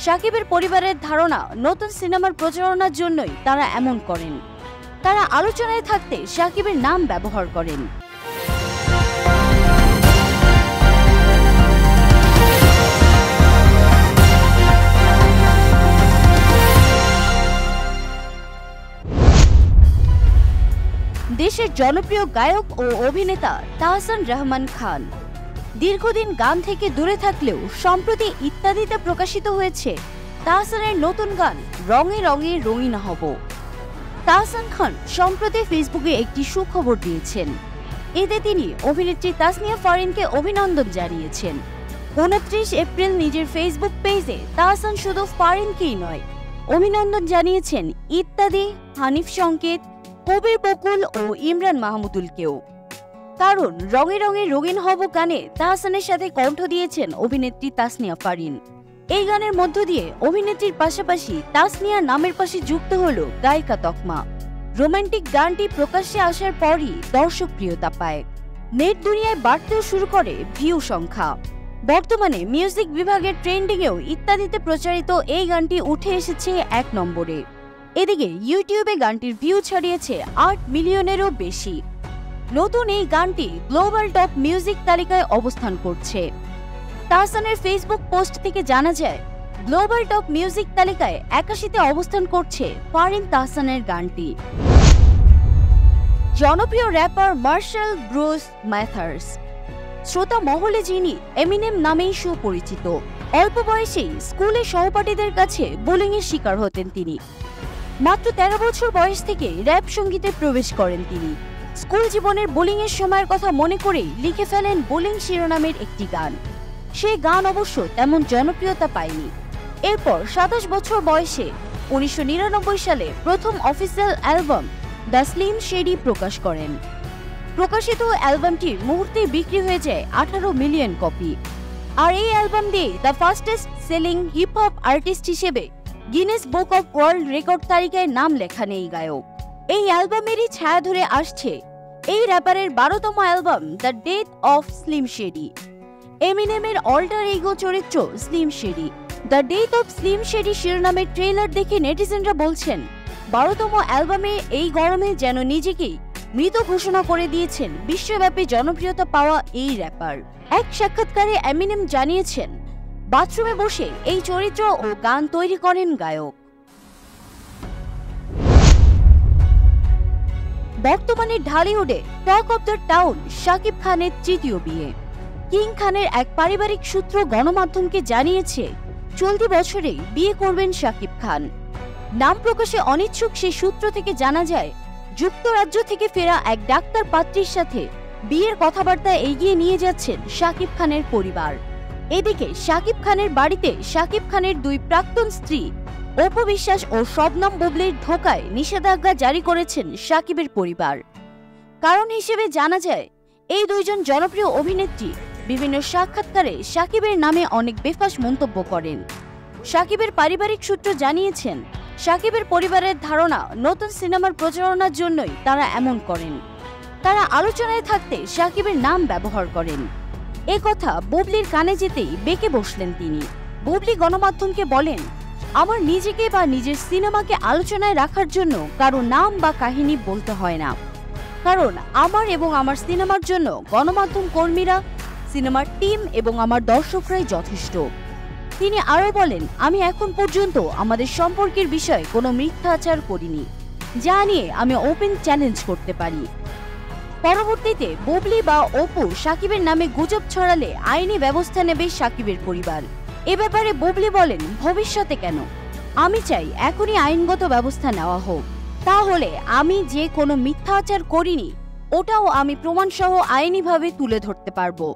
শাকিবের পরিবারের ধারণা নতুন সিনেমার প্রচারণার জন্যই তারা এমন করেন। তারা আলোচনায় থাকতে শাকিবের নাম ব্যবহার করেন। দেশের জনপ্রিয় গায়ক ও অভিনেতা তাহসান রহমান খান দীর্ঘদিন গান থেকে দূরে থাকলেও সম্প্রতি ইত্যাদিতে প্রকাশিত হয়েছে তাহসানের নতুন গান রঙে রঙে রঙিন হব। তাহসান খান সম্প্রতি ফেসবুকে একটি সুখবর দিয়েছেন। এতে তিনি অভিনেত্রী তাসনিয়া ফারিনকে অভিনন্দন জানিয়েছেন। 29 এপ্রিল নিজের ফেসবুক পেজে তাহসান শুধু ফারিনকেই নয়, অভিনন্দন জানিয়েছেন ইত্যাদি, হানিফ সংকেত, কবির বকুল ও ইমরান মাহমুদুলকেও। কারণ রঙে রঙে রঙিন হব গানে তাহসানের সাথে কণ্ঠ দিয়েছেন অভিনেত্রী তাসনিয়া ফারিন। এই গানের মধ্য দিয়ে অভিনেত্রীর পাশাপাশি তাসনিয়ার নামের পাশে যুক্ত হল গায়িকা তকমা। রোমান্টিক গানটি প্রকাশ্যে আসার পরই দর্শকপ্রিয়তা পায়, নেট দুনিয়ায় বাড়তেও শুরু করে ভিউ সংখ্যা। বর্তমানে মিউজিক বিভাগের ট্রেন্ডিংয়েও ইত্যাদিতে প্রচারিত এই গানটি উঠে এসেছে 1 নম্বরে। এদিকে ইউটিউবে গানটির ভিউ ছাড়িয়েছে 8 মিলিয়নেরও বেশি। নতুন এই গানটি গ্লোবাল টপ মিউজিক তালিকায় অবস্থান করছে। তাহসানের ফেসবুক পোস্ট থেকে জানা যায়, গ্লোবাল টপ মিউজিক তালিকায় 81তে অবস্থান করছে ফারিন তাহসানের গানটি। জনপ্রিয় র্যাপার মার্শাল ব্রুস ম্যাথার্স শ্রোতা মহলে যিনি এমিনেম নামেই সুপরিচিত। অল্প বয়সেই স্কুলে সহপাঠীদের কাছে বুলিংয়ের শিকার হতেন তিনি। মাত্র 13 বছর বয়স থেকে র‍্যাপ সঙ্গীতে প্রবেশ করেন তিনি। স্কুল জীবনের বুলিংয়ের সময়ের কথা মনে করেই লিখে ফেলেন বুলিং শিরোনামের একটি গান। সেই গান অবশ্য তেমন জনপ্রিয়তা পায়নি। এরপর 27 বছর বয়সে 1999 সালে প্রথম official album the Slim Shady প্রকাশ করেন। প্রকাশিত অ্যালবামটির মুহূর্তে বিক্রি হয়ে যায় 18 মিলিয়ন কপি। আর এই অ্যালবাম দিয়ে the fastest selling hip hop artist হিসেবে Guinness book of world record তালিকায় নাম লেখান এই গায়ক। এই অ্যালবামেরই ছায়া ধরে আসছে এই র্যাপারের 12তম album the death of Slim Shady. এমিনেমের অল্টার ইগো চরিত্র Slim Shady. The death of Slim Shady শিরোনামের ট্রেলার দেখে নেটিজেনরা বলছেন, 12তম অ্যালবামে এই গরমে যেন নিজেকেই মৃত ঘোষণা করে দিয়েছেন বিশ্বব্যাপী জনপ্রিয়তা পাওয়া এই র্যাপার। এক সাক্ষাৎকারে এমিনেম জানিয়েছেন, বাথরুমে বসে এই চরিত্র ও গান তৈরি করেন গায়ক। বর্তমানে ঢালিউডে talk of the town Shakib খানের তৃতীয় বিয়ে। কিং খানের এক পারিবারিক সূত্র গণমাধ্যমকে জানিয়েছে, চলতি বছরেই বিয়ে করবেন শাকিব খান। নাম প্রকাশে অনিচ্ছুক সেই সূত্র থেকে জানা যায়, যুক্তরাজ্য থেকে ফেরা এক ডাক্তার পাত্রীর সাথে বিয়ের কথাবার্তা এগিয়ে নিয়ে যাচ্ছেন শাকিব খানের পরিবার। এদিকে শাকিব খানের বাড়িতে শাকিব খানের 2 প্রাক্তন স্ত্রী অপু বিশ্বাস ও শবনম বুবলির ঢোকায় নিষেধাজ্ঞা জারি করেছেন শাকিবের পরিবার। কারণ হিসেবে জানা যায়, এই 2 জন জনপ্রিয় অভিনেত্রী বিভিন্ন সাক্ষাৎকারে শাকিবের নামে অনেক বেফাঁস মন্তব্য করেন। শাকিবের পারিবারিক সূত্র জানিয়েছেন, শাকিবের পরিবারের ধারণা নতুন সিনেমার প্রচারণার জন্যই তারা এমন করেন। তারা আলোচনায় থাকতে শাকিবের নাম ব্যবহার করেন। এ কথা বুবলির কানে যেতেই বেঁকে বসলেন তিনি। বুবলি গণমাধ্যমকে বলেন, আমার নিজেকে বা নিজের সিনেমাকে আলোচনায় রাখার জন্য কারো নাম বা কাহিনী বলতে হয় না। কারণ আমার এবং আমার সিনেমার জন্য গণমাধ্যম কর্মীরা, সিনেমার টিম এবং আমার দর্শকরাই যথেষ্ট। তিনি আরও বলেন, আমি এখন পর্যন্ত আমাদের সম্পর্কের বিষয়ে কোনো মিথ্যাচার করিনি, যা নিয়ে আমি ওপেন চ্যালেঞ্জ করতে পারি। পরবর্তীতে বুবলি বা অপু শাকিবের নামে গুজব ছড়ালে আইনি ব্যবস্থা নেবে শাকিবের পরিবার। এ ব্যাপারে বুবলি বলেন, ভবিষ্যতে কেন, আমি চাই এখনই আইনগত ব্যবস্থা নেওয়া হোক। তাহলে আমি যে কোনো মিথ্যাচার করিনি ওটাও আমি প্রমাণসহ আইনিভাবে তুলে ধরতে পারবো।